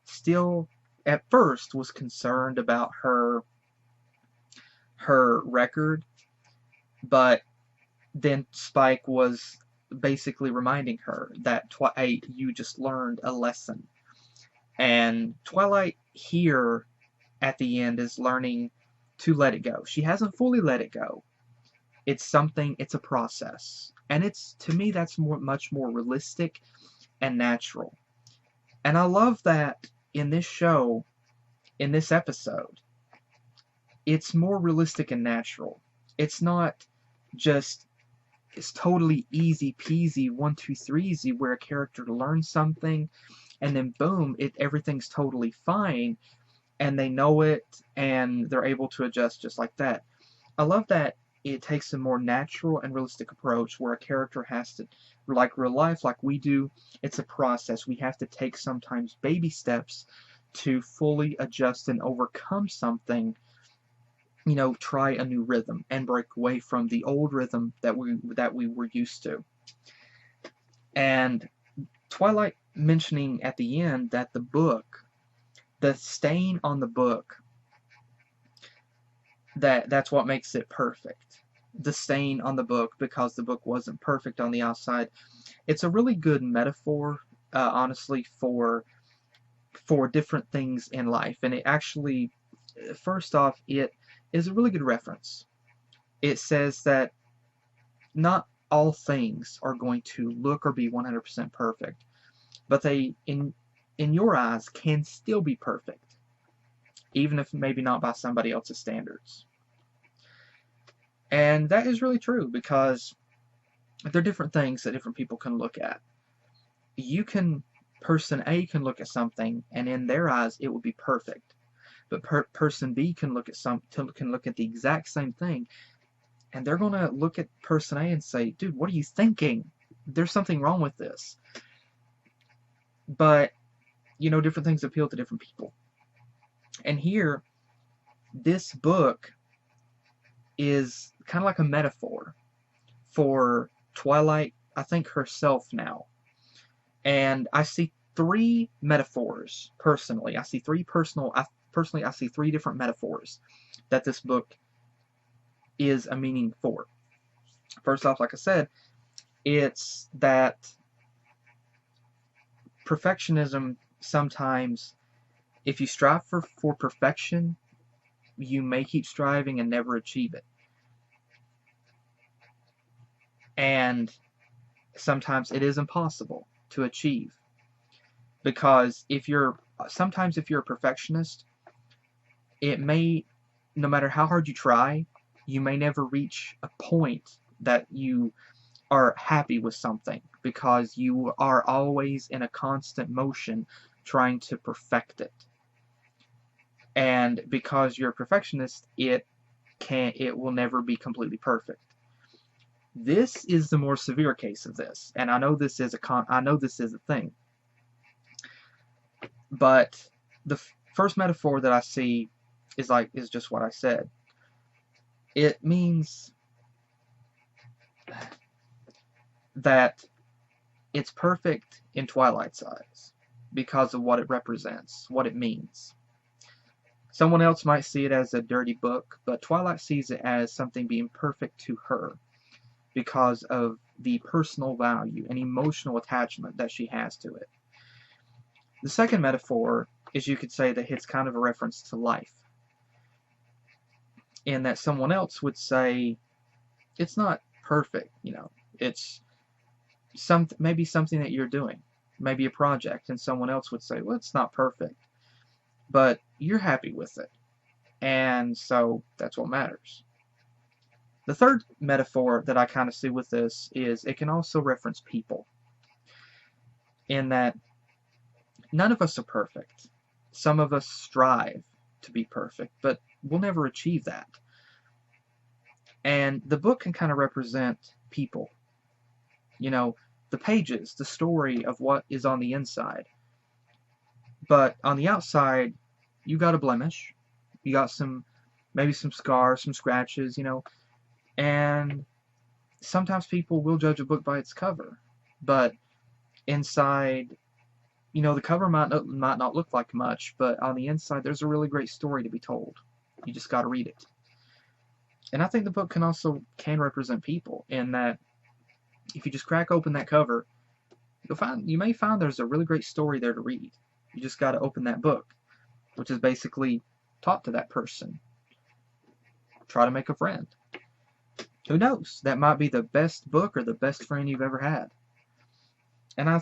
still, at first, was concerned about her record, but then Spike was basically reminding her that you just learned a lesson. And Twilight here at the end is learning to let it go. She hasn't fully let it go. It's a process. And to me, that's much more realistic and natural. And I love that in this show, in this episode, it's more realistic and natural. It's not just, it's totally easy peasy, 1, 2, 3 easy, where a character learns something and then boom, everything's totally fine, and they know it, and they're able to adjust just like that. I love that it takes a more natural and realistic approach where a character has to, like real life, like we do, it's a process. We have to take sometimes baby steps to fully adjust and overcome something, try a new rhythm and break away from the old rhythm that we were used to. And Twilight mentioning at the end that the stain on the book, that's what makes it perfect. The stain on the book, because the book wasn't perfect on the outside. It's a really good metaphor, honestly, for different things in life. And it actually, first off, it is a really good reference. It says that not all things are going to look or be 100% perfect, but in your eyes, can still be perfect, even if maybe not by somebody else's standards. And that is really true, because there are different things that different people can look at. Person A can look at something, and in their eyes it will be perfect. But person B can look at the exact same thing, and they're going to look at person A and say, dude, what are you thinking? There's something wrong with this. But, different things appeal to different people. And here, this book is kind of like a metaphor for Twilight, I think, herself now. And I see three metaphors, personally. I see three different metaphors that this book is a meaning for. First off, like I said, it's that perfectionism, sometimes, if you strive for perfection, you may keep striving and never achieve it. And sometimes it is impossible to achieve, because sometimes if you're a perfectionist, it may, no matter how hard you try, you may never reach a point that you are happy with something, because you are always in a constant motion trying to perfect it. And because you're a perfectionist, it will never be completely perfect. This is the more severe case of this, and I know this is a thing. But the first metaphor that I see is just what I said. It means that it's perfect in Twilight's eyes because of what it represents, what it means. Someone else might see it as a dirty book, but Twilight sees it as something being perfect to her because of the personal value and emotional attachment that she has to it. The second metaphor is, you could say, that it's kind of a reference to life, in that someone else would say it's not perfect, it's maybe something that you're doing, maybe a project, and someone else would say, well, it's not perfect, but you're happy with it, and so that's what matters. The third metaphor that I kind of see with this is it can also reference people, in that none of us are perfect. Some of us strive to be perfect, but we'll never achieve that. And the book can kind of represent people. The pages, the story of what is on the inside. But on the outside, you got a blemish. You got maybe some scars, some scratches, and sometimes people will judge a book by its cover. But inside, the cover might not look like much, but on the inside, there's a really great story to be told. You just got to read it. And I think the book can represent people, in that if you just crack open that cover, you may find there's a really great story there to read. You just got to open that book, which is basically talk to that person. Try to make a friend. Who knows? That might be the best book or the best friend you've ever had. And I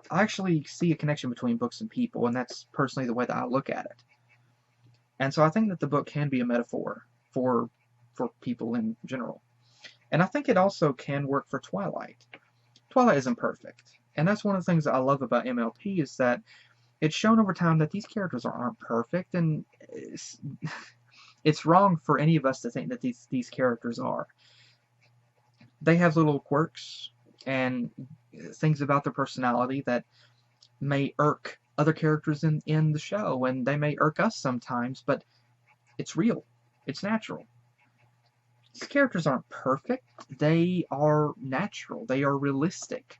actually see a connection between books and people, and that's personally the way that I look at it. And so I think that the book can be a metaphor for people in general. And I think it also can work for Twilight. Twilight isn't perfect. And that's one of the things that I love about MLP, is that it's shown over time that these characters aren't perfect, and it's wrong for any of us to think that these characters are. They have little quirks and things about their personality that may irk other characters in the show, and they may irk us sometimes, but it's real. It's natural. These characters aren't perfect. They are natural. They are realistic.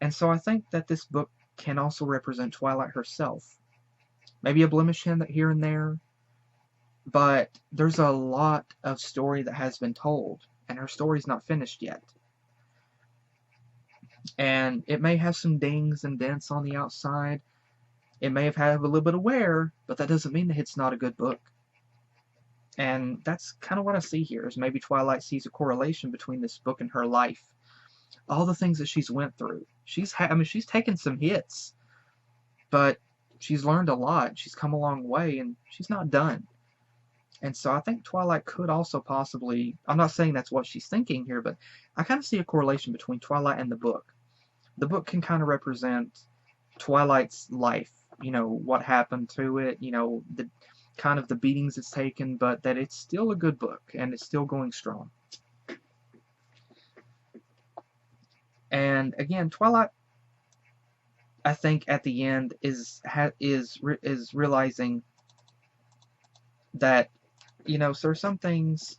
And so I think that this book can also represent Twilight herself. Maybe a blemish here and there, but there's a lot of story that has been told, and her story's not finished yet. And it may have some dings and dents on the outside. It may have had a little bit of wear, but that doesn't mean that it's not a good book. And that's kind of what I see here, is maybe Twilight sees a correlation between this book and her life. All the things that she's went through. She's taken some hits. but she's learned a lot. She's come a long way, and she's not done. And so I think Twilight could also possibly, I'm not saying that's what she's thinking here, but I kind of see a correlation between Twilight and the book. The book can kind of represent Twilight's life, what happened to it, the kind of the beatings it's taken, but that it's still a good book, and it's still going strong. And again, Twilight, I think at the end is realizing that there's some things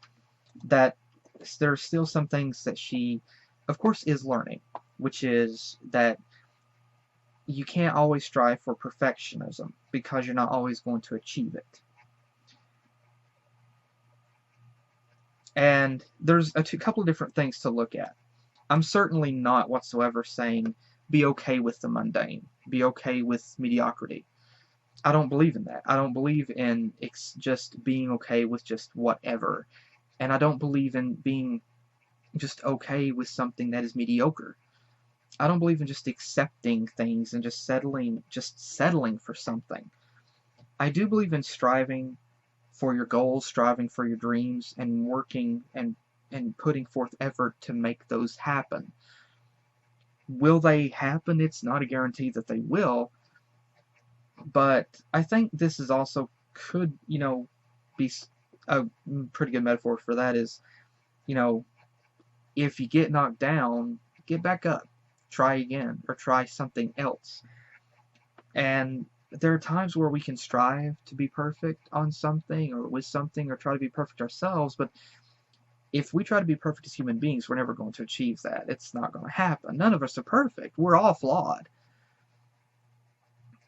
that there's still some things that she, of course, is learning, which is that you can't always strive for perfectionism because you're not always going to achieve it. And there's a couple of different things to look at. I'm certainly not whatsoever saying be okay with the mundane, be okay with mediocrity. I don't believe in that. I don't believe in just being okay with just whatever. And I don't believe in being just okay with something that is mediocre. I don't believe in just accepting things and just settling for something. I do believe in striving for your goals, striving for your dreams, and working and putting forth effort to make those happen. Will they happen? It's not a guarantee that they will. But I think this is also could, be a pretty good metaphor for that is, if you get knocked down, get back up, try again, or try something else. And there are times where we can strive to be perfect on something or with something or try to be perfect ourselves, but if we try to be perfect as human beings, we're never going to achieve that. It's not going to happen. None of us are perfect. We're all flawed.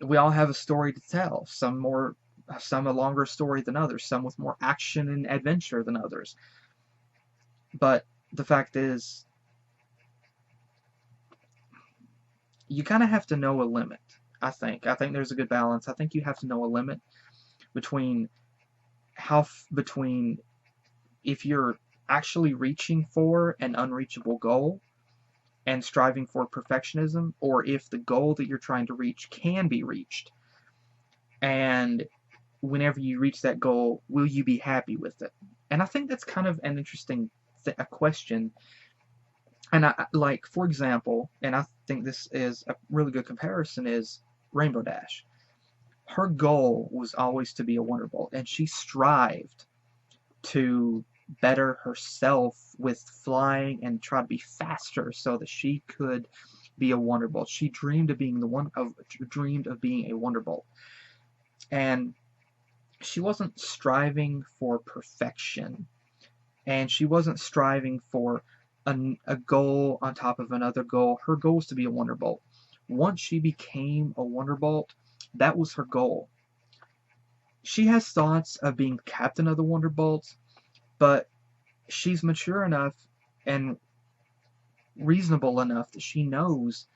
We all have a story to tell, some a longer story than others, some with more action and adventure than others. But the fact is, you kind of have to know a limit, I think. I think there's a good balance. I think you have to know a limit between if you're actually reaching for an unreachable goal and striving for perfectionism, or if the goal that you're trying to reach can be reached. And whenever you reach that goal, will you be happy with it? And I think that's kind of an interesting a question. And for example, and I think this is a really good comparison, is Rainbow Dash. Her goal was always to be a Wonderbolt, and she strived to better herself with flying and try to be faster so that she could be a Wonderbolt. She dreamed of being a Wonderbolt, and she wasn't striving for perfection, and she wasn't striving for a goal on top of another goal. Her goal was to be a Wonderbolt. Once she became a Wonderbolt, that was her goal. She has thoughts of being captain of the Wonderbolts, but she's mature enough and reasonable enough that she knows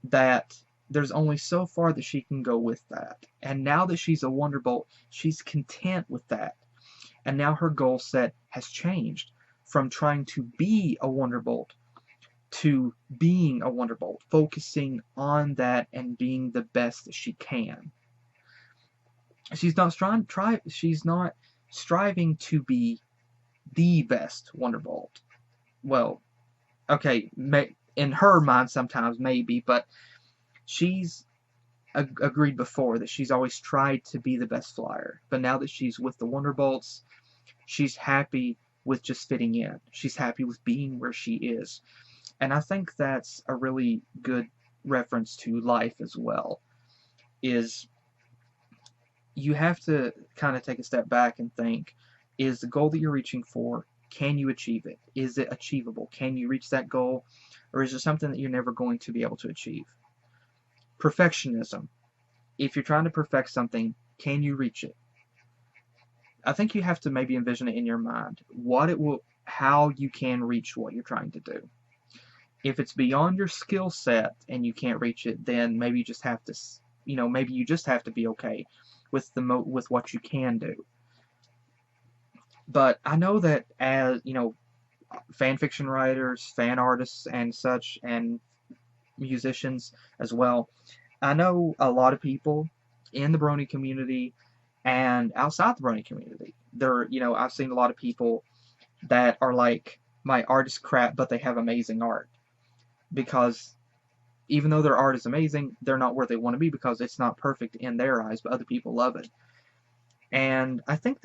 that there's only so far that she can go with that. And now that she's a Wonderbolt, she's content with that. And now her goal set has changed from trying to be a Wonderbolt to being a Wonderbolt, focusing on that and being the best that she can. She's not striving to be the best Wonderbolt. Well, okay, in her mind sometimes maybe, but she's agreed before that she's always tried to be the best flyer. But now that she's with the Wonderbolts, she's happy with just fitting in. She's happy with being where she is. And I think that's a really good reference to life as well, is you have to kind of take a step back and think, is the goal that you're reaching for, can you achieve it? Is it achievable? Can you reach that goal? Or is it something that you're never going to be able to achieve? Perfectionism. If you're trying to perfect something, can you reach it? I think you have to maybe envision it in your mind, how you can reach what you're trying to do. If it's beyond your skill set and you can't reach it, then maybe you just have to, be okay with what you can do. But I know that as, fan fiction writers, fan artists, and such, and musicians as well, I know a lot of people in the Brony community and outside the Brony community. I've seen a lot of people that are like, my art is crap, but they have amazing art. Because even though their art is amazing, they're not where they want to be because it's not perfect in their eyes, but other people love it. And I think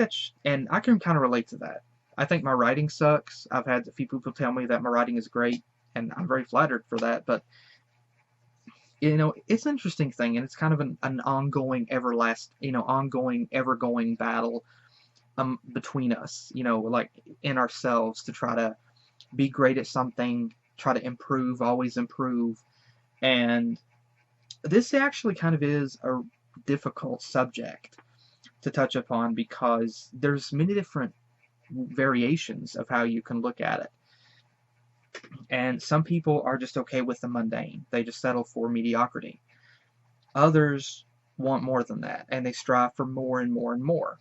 and I can kind of relate to that. I think my writing sucks. I've had a few people tell me that my writing is great, and I'm very flattered for that, but it's an interesting thing, and it's kind of an ongoing, ongoing, ever-going battle between us, like in ourselves to try to be great at something, try to improve, always improve. And this actually kind of is a difficult subject to touch upon because there's many different variations of how you can look at it. And some people are just okay with the mundane. They just settle for mediocrity. Others want more than that, and they strive for more and more and more.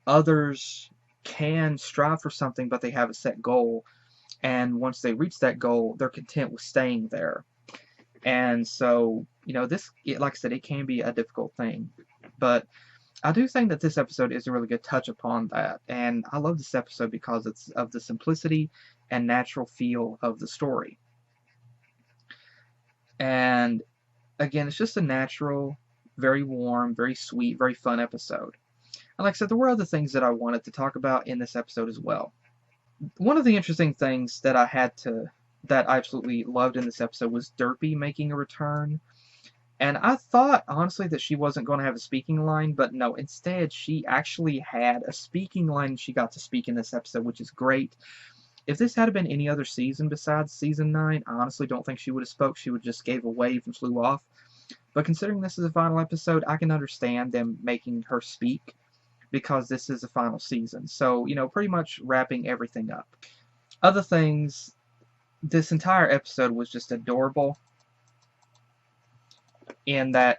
Others can strive for something, but they have a set goal, and once they reach that goal, they're content with staying there. And so, like I said, it can be a difficult thing. But I do think that this episode is a really good touch upon that, and I love this episode because it's of the simplicity and natural feel of the story. And again, it's just a natural, very warm, very sweet, very fun episode. And like I said, there were other things that I wanted to talk about in this episode as well. One of the interesting things that I absolutely loved in this episode was Derpy making a return. And I thought, honestly, that she wasn't going to have a speaking line, but no, instead, she actually had a speaking line she got to speak in this episode, which is great. If this had been any other season besides season 9, I honestly don't think she would have spoke. She would just gave a wave and flew off. But considering this is a final episode, I can understand them making her speak because this is a final season. So, pretty much wrapping everything up. Other things, this entire episode was just adorable in that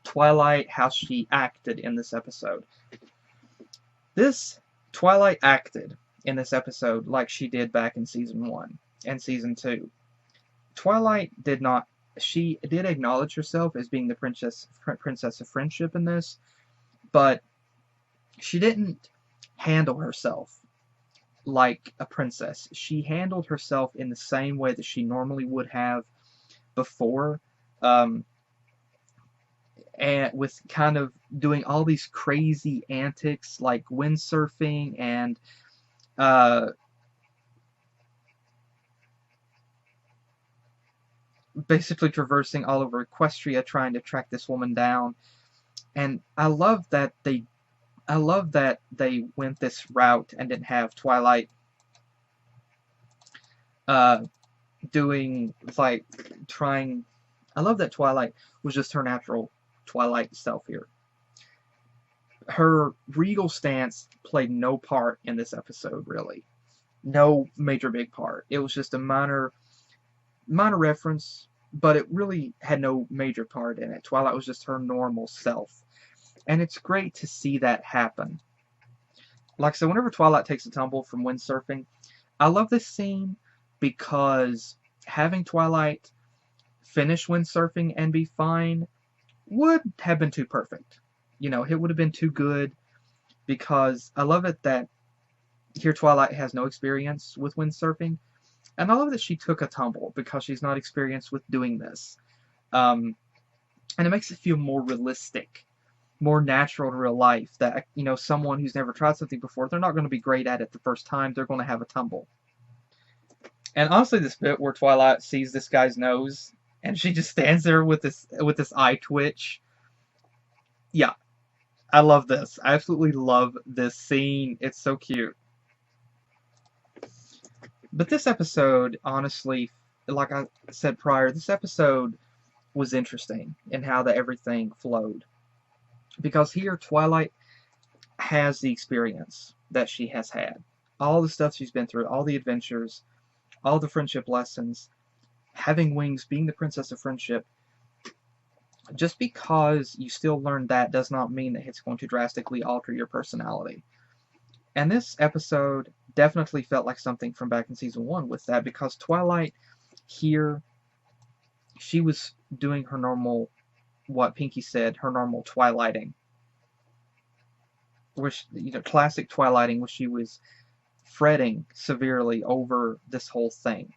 Twilight, how she acted in this episode. Twilight acted in this episode like she did back in season 1 and season 2. Twilight she did acknowledge herself as being the princess of friendship in this, but she didn't handle herself like a princess. She handled herself in the same way that she normally would have before, and with kind of doing all these crazy antics like windsurfing and basically traversing all over Equestria trying to track this woman down. And I love that they went this route and didn't have Twilight doing like trying. I love that Twilight was just her natural Twilight self here. Her regal stance played no part in this episode, really. No major big part. It was just a minor reference, but it really had no major part in it. Twilight was just her normal self. And it's great to see that happen. Like I said, whenever Twilight takes a tumble from windsurfing, I love this scene because having Twilight finish windsurfing and be fine would have been too perfect. It would have been too good, because I love it that here Twilight has no experience with windsurfing, and I love that she took a tumble because she's not experienced with doing this. And it makes it feel more realistic, more natural to real life, that someone who's never tried something before, they're not going to be great at it the first time, they're going to have a tumble. And honestly, this bit where Twilight sees this guy's nose and she just stands there with this eye twitch. Yeah, I love this. I absolutely love this scene. It's so cute. But this episode, honestly, like I said prior, this episode was interesting in how everything flowed. Because here, Twilight has the experience that she has had. All the stuff she's been through, all the adventures, all the friendship lessons, having wings, being the princess of friendship. Just because you still learn that does not mean that it's going to drastically alter your personality. And this episode definitely felt like something from back in season 1 with that, because Twilight here, she was doing her normal, what Pinky said, her normal twilighting. Which, you know, classic twilighting, where she was fretting severely over this whole thing.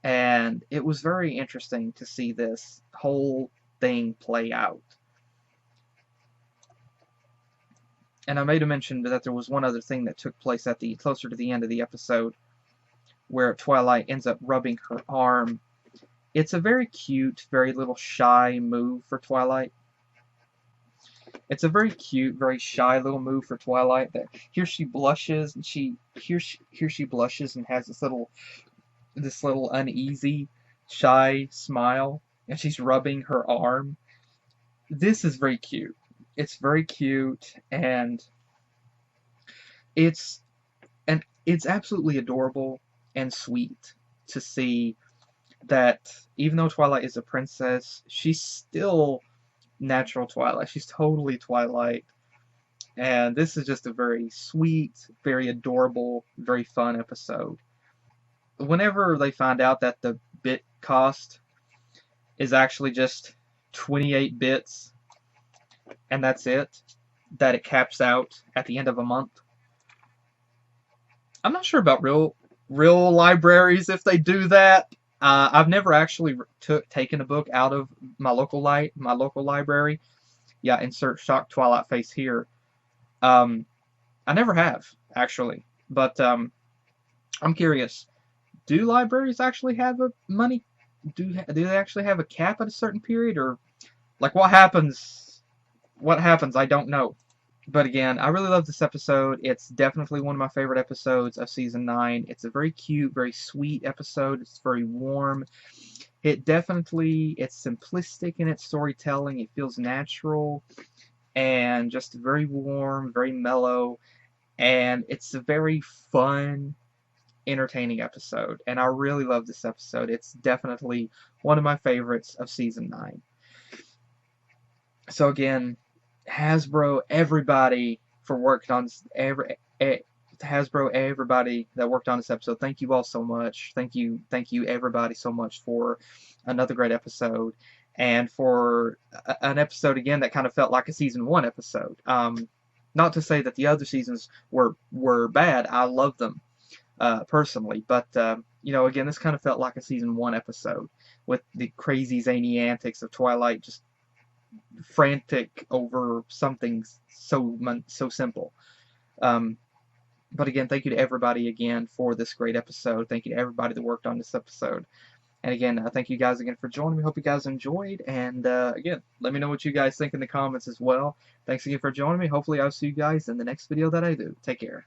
And it was very interesting to see this whole thing play out. And I made a mention that there was one other thing that took place at the closer to the end of the episode, where Twilight ends up rubbing her arm. It's a very cute, very little shy move for Twilight. It's a very cute, very shy little move for Twilight. That here she blushes, and here she blushes and has this little uneasy, shy smile, and she's rubbing her arm. This is very cute. It's very cute, and it's absolutely adorable and sweet to see that even though Twilight is a princess, she's still natural Twilight. She's totally Twilight. And this is just a very sweet, very adorable, very fun episode. Whenever they find out that the bit cost is actually just 28 bits, and that's it, that it caps out at the end of a month. I'm not sure about real libraries if they do that. I've never actually taken a book out of my local library. Yeah, insert shock Twilight face here. I never have, actually. But I'm curious. Do libraries actually have a money? Do they actually have a cap at a certain period, or like what happens? What happens? I don't know. But again, I really love this episode. It's definitely one of my favorite episodes of season 9. It's a very cute, very sweet episode. It's very warm. It's simplistic in its storytelling. It feels natural and just very warm, very mellow, and it's a very fun, entertaining episode. And I really love this episode. It's definitely one of my favorites of season 9. So again, Hasbro, everybody for working on Hasbro, everybody that worked on this episode, thank you all so much. Thank you everybody so much for another great episode, and for an episode again that kind of felt like a season 1 episode. Not to say that the other seasons were bad. I love them personally, but you know, again, this kind of felt like a season 1 episode with the crazy zany antics of Twilight, just frantic over something so simple. But again, thank you to everybody again for this great episode. Thank you to everybody that worked on this episode. And again, thank you guys again for joining me. Hope you guys enjoyed. And again, let me know what you guys think in the comments as well. Thanks again for joining me. Hopefully I'll see you guys in the next video that I do. Take care.